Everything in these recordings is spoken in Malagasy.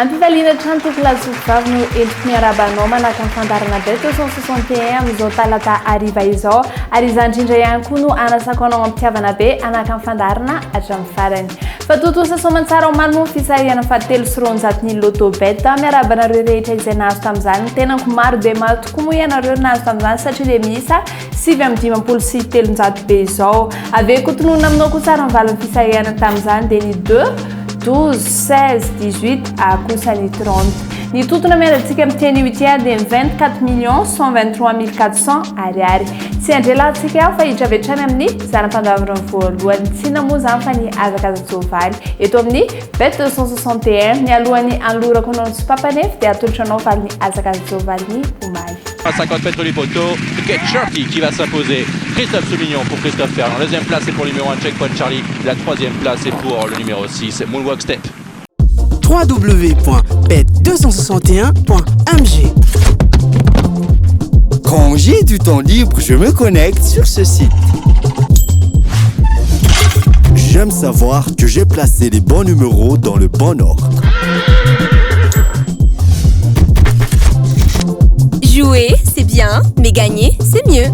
Ampivaliana trano tokolazokovavy no entiko miarabanao manaka amin'ny fandarana be 261 amin'izao talata hariva izao ary izany indrindra ihany koa no anasako anao ampitiavana be anaka amin'ny fandarana hatramin'ny farany. Fa totosa soamantsara ao mano fisarihana fahatelo sy roanjaton'ny loto beta miarabanareo rehetra izay nahazo tamin'izany tenako maro dia maro tokoa moa ianareo nahazo tamin'izany satria dia miisa 7 sy 3 be izao. Ave kotonona aminao koa tsara mivalin'ny fisarihana tamin'izany dia ny 2 12, 16, 18 à Koussani 30. Ni tout na mera tsika miteny huitième de 24 123 400 ariary. Si Angela tsika fa hitravetrany amin'ny zanam-pandavarana voalohany tsy namoa zany fa ny azakazatsovali. Eto amin'ny bet 261 ny alohany anlorako anao sy papanefy dia atolotranao valy ny azakazatsovali ny omaly. À 50 mètres du poteau, Get Sharky qui va s'imposer. Christophe Soumignon pour Christophe Ferrand. La deuxième place est pour le numéro 1 Checkpoint Charlie. La troisième place est pour le numéro 6 Moonwalk Step. www.bet261.mg. Quand j'ai du temps libre, je me connecte sur ce site. J'aime savoir que j'ai placé les bons numéros dans le bon ordre. Jouer, c'est bien, mais gagner, c'est mieux.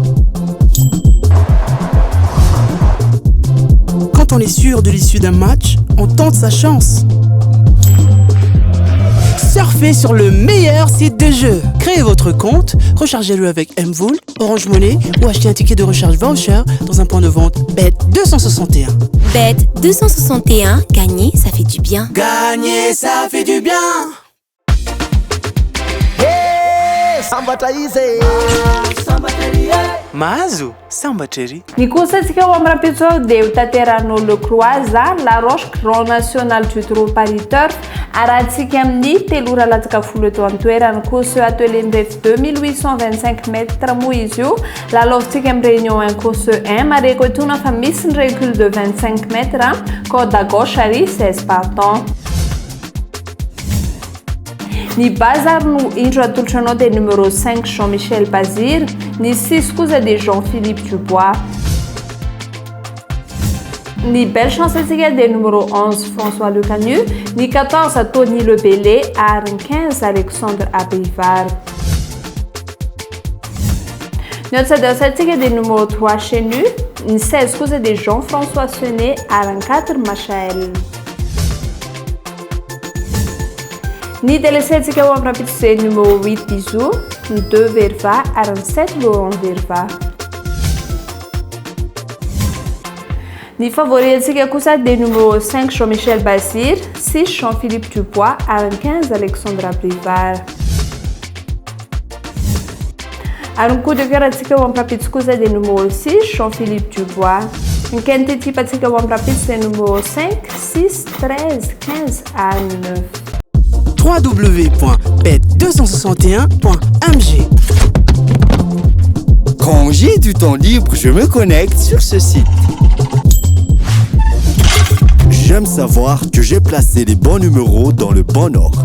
Quand on est sûr de l'issue d'un match, on tente sa chance. Surfez sur le meilleur site de jeu. Créez votre compte, rechargez-le avec Mvool, Orange Money ou achetez un ticket de recharge voucher dans un point de vente Bet261. Bet261, gagner, ça fait du bien. Gagner, ça fait du bien. Mahazo sambatrery ny kosatsika ao amin'ny rapitso dia hotanteranao le croisa la roche grand national du Paris Turf arahantsika amin'ny telora latsaka folo eto amin'ny toerana kosa atelier ndrefy 2825 mètres moa izy io lalaovintsika amin'ny réunion 1 course 1 mareko etona fa misy ny recul de 25 mètres code à gauche ary 16 partants. Ni bazar no indro atolotranao dia numéro 5 Jean-Michel Bazir, ni 6 kosa dia Jean-Philippe Dubois. Ni belle chance atsika dia numéro 11 François Lecanu, ni 14 Tony Lebellé ary 15 Alexandre Abivar. Ny atsadasattsika dia numéro 3 Chenu, ni 16 kosa dia Jean-François Senet ary 4 Machael. Ni délaissé au rapide numéro 8 Bisou, 2 Verva, 47 Laurent Verva. Ni favori Kousa des numéro 5 Jean-Michel Bazir, 6 Jean-Philippe Dubois, 15 Alexandra Brivard. Un coup de cœur au rapide Kousa des numéro 6 Jean-Philippe Dubois. Une quantité patika au rapide c'est numéro 5, 6, 13, 15 à 9. www.bet261.mg. Quand j'ai du temps libre, je me connecte sur ce site. J'aime savoir que j'ai placé les bons numéros dans le bon ordre.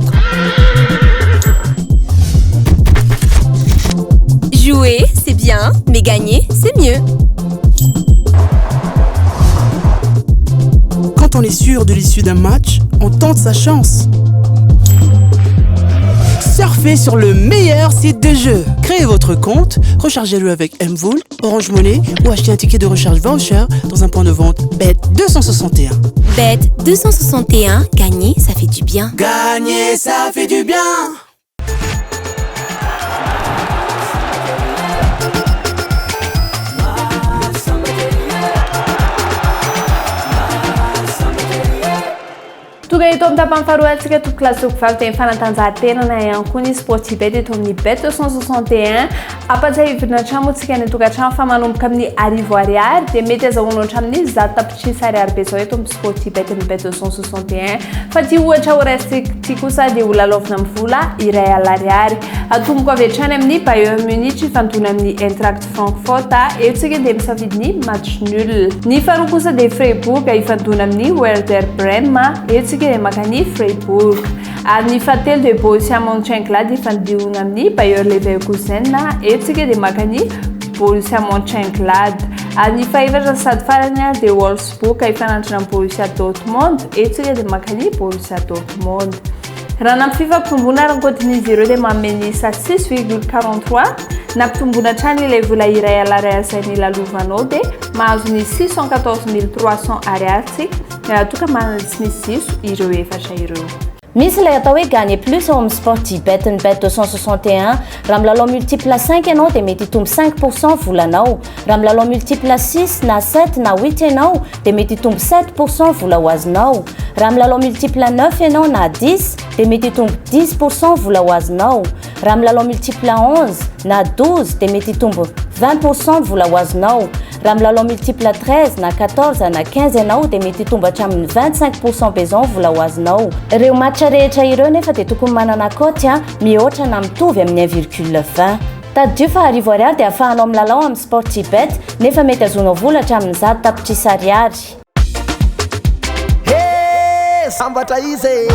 Jouer, c'est bien, mais gagner, c'est mieux. Quand on est sûr de l'issue d'un match, on tente sa chance. Surfez sur le meilleur site de jeu. Créez votre compte, rechargez-le avec Mvool, Orange Money ou achetez un ticket de recharge voucher dans un point de vente Bet261. Bet261, gagner, ça fait du bien. Gagner, ça fait du bien. Tuga ito amin'ny tapany faharoa antsika tokolazokovavy dia fanatanjahan-tena ihany koa ny sportibet eto amin'ny Bet261 ampatsahivina hatramo antsika ny tokantrano fa manomboka amin'ny arivo ariary dia mety azahoanao hatramin'ny 100 tapitrisa ariary be zao eto amin'ny sportibet amin'ny Bet261 fa tia ohatra ho resty kosa dia ho lalaovina amin'ny vola iray alariary atomboko avy hatrany amin'ny Bayern Munich ifantona amin'ny Eintracht Frankfurt eo tsika dia misafidy ny match nul ny faharoa kosa dia Freiburg ifantona amin'ny Werder Bremen eo tsika antsika dia makany Freiburg. Ary ny fahatelo dia Borussia Mönchengladbach efa nidihona amin'ny Bayer Leverkusen. Eto tsika dia makany Borussia Mönchengladbach. Ary ny fahaefatra sady farany dia Wolfsburg efa nandrana amin'ny Borussia Dortmund. Eto tsika dia makany Borussia Dortmund. Raha nampifampitomboana rankotin'izy ireo dia manome isa 6,43 nampitomboana hatrany ilay vola iray alary izay nilalovanao dia mahazo ny 614 300 ariary toka manitsy ny ziso ireo efatra ireo. Misy ilay atao hoe gagner plus ao amin'ny Sportybet ny bet 261 raha milalao multiple 5 ianao dia mety hitombo 5% volanao, raha milalao multiple 6 na 7 na 8 ianao dia mety hitombo 7% vola ho azonao, raha milalao multiple 9 ianao na 10 dia mety hitombo 10% vola ho azonao, raha milalao multiple 11 na 12 dia mety hitombo 20% vola ho azonao, raha milalao multiple 13 na 14 na 15 ianao dia mety hitombo hatramin'ny 25% bezon vola ho azonao. Ireo match rehetra ireo nefa dia tokony manana cote mihoatra na mitovy amin'ny 1,20. Taddio fa R10 dia ahafahanao milalao amin'ny Sportybet nefa mety azonao vola hatramin'ny 10 tapitrisa ariary. Sambatra izy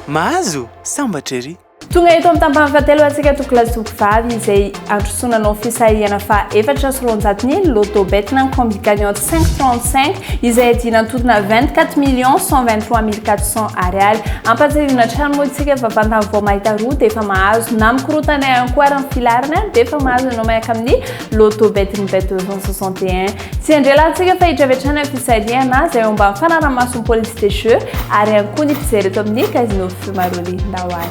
mahazo sambatra ery. Tonga eto amin'ny tampany fahatelo antsika tokolasy tokovavy izay androsonanao fisahihana fa efatra sy roanjaton'ny loto bet na combi gagnante 535 izay adinantodina 24 123 400 ariary. Ampatsahivina trano moa tsika fa vantany vao mahita roa dia efa mahazo na mikorotana ihany koa ary filarina dia efa mahazo ianao miaraka amin'ny loto bet ny bet 261. Tsy andrelantsika fa hitravetrana fisahihana izay eo ambany fanaraha-mason'ny police des jeux ary ihany koa ny fijery eto amin'ny casino Fumaroli Ndawara.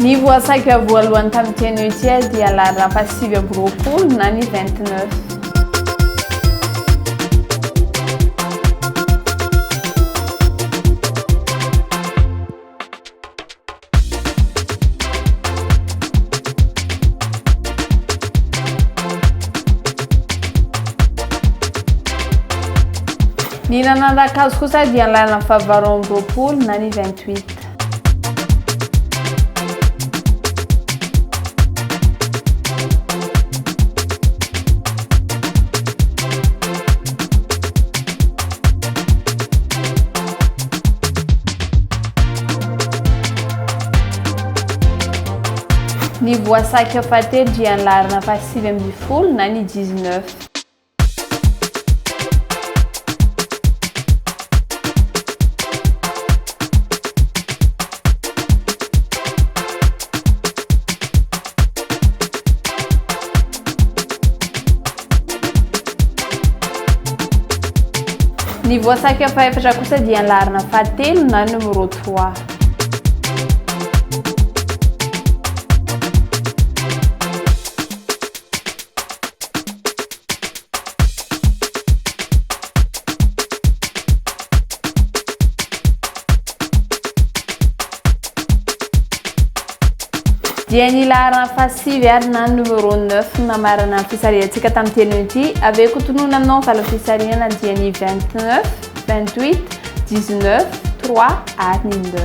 Ny voasaiko voalohany tamin'ny teny ity dia larina fa 9 na ny 29. Ny nanandrakazo kosa dia larina fa 20 na ny 28. Ny voasaiky fahatelo dia larina fa 9 na ny 19. Ny voasaiky fahaefatra kosa dia larina fa 3 na numéro 3. Dia ny larina fa 7 ary na numéro 9 namarana fisariantsika tamin'ny teny ity aveo kotonona aminao ny valafisariana dia ny 29, 28, 19, 3 ary ny 9.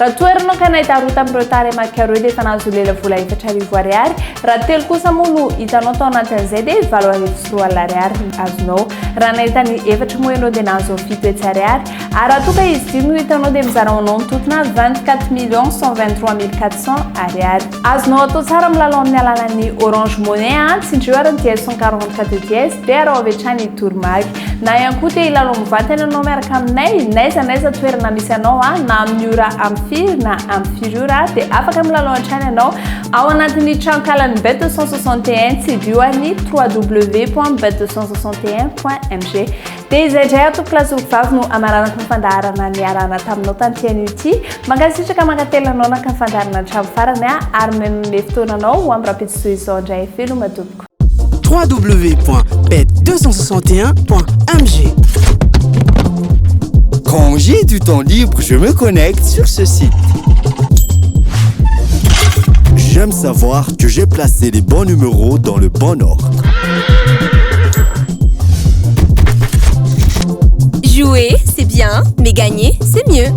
Raha toerinao ka nahita roa tamin'ireo tare makaro dia efa nahazo lela vola 4,000 ariary. Raha telo kosa moa no hitanao tao anatin'izay dia 7,000 ariary azonao. Raha nahita ny efatra moa ianao dia nahazo 7 ariary. Ary raha toka izy dimy no hitanao dia mizara hoanao ny totona 24 123 400 ariary. Azonao atao tsara milalao amin'ny alalan'ny Orange Money tsindrio ary ny 144 dièse dia raha avy hatrany Tourmag. Na ihany koa dia ilalao mivantana ianao miaraka aminay naiza toerana misy anao na amin'ny ora amin'ny firy na amin'ny firy ora dia afaka milalao hatrany ianao ao anatin'ny trankalan'ny bet 261 tsy dioany www.bet261.mg. Dia izay indray ato kilasy vavy no amaranako ny fandaharana ny arana taminao tamin'ny ity. Mankasitraka mankatelanao naka ny fandaharana hatramin'ny farany ary mememe fotoananao ho amin'ny rapetsoa izao indray felo matoboko. www.bet261.mg. Quand j'ai du temps libre, je me connecte sur ce site. J'aime savoir que j'ai placé les bons numéros dans le bon ordre. Jouer, c'est bien, mais gagner, c'est mieux.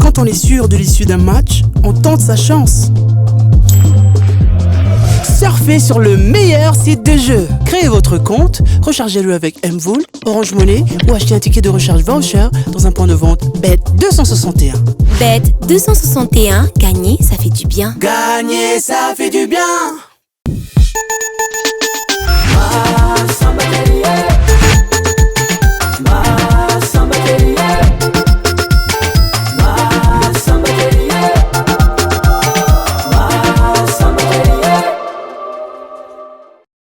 Quand on est sûr de l'issue d'un match, on tente sa chance. Surfez sur le meilleur site de jeu. Créez votre compte, rechargez-le avec Mvoul, Orange Money ou achetez un ticket de recharge voucher dans un point de vente Bet261. Bet261, gagner, ça fait du bien. Gagner, ça fait du bien. Somebody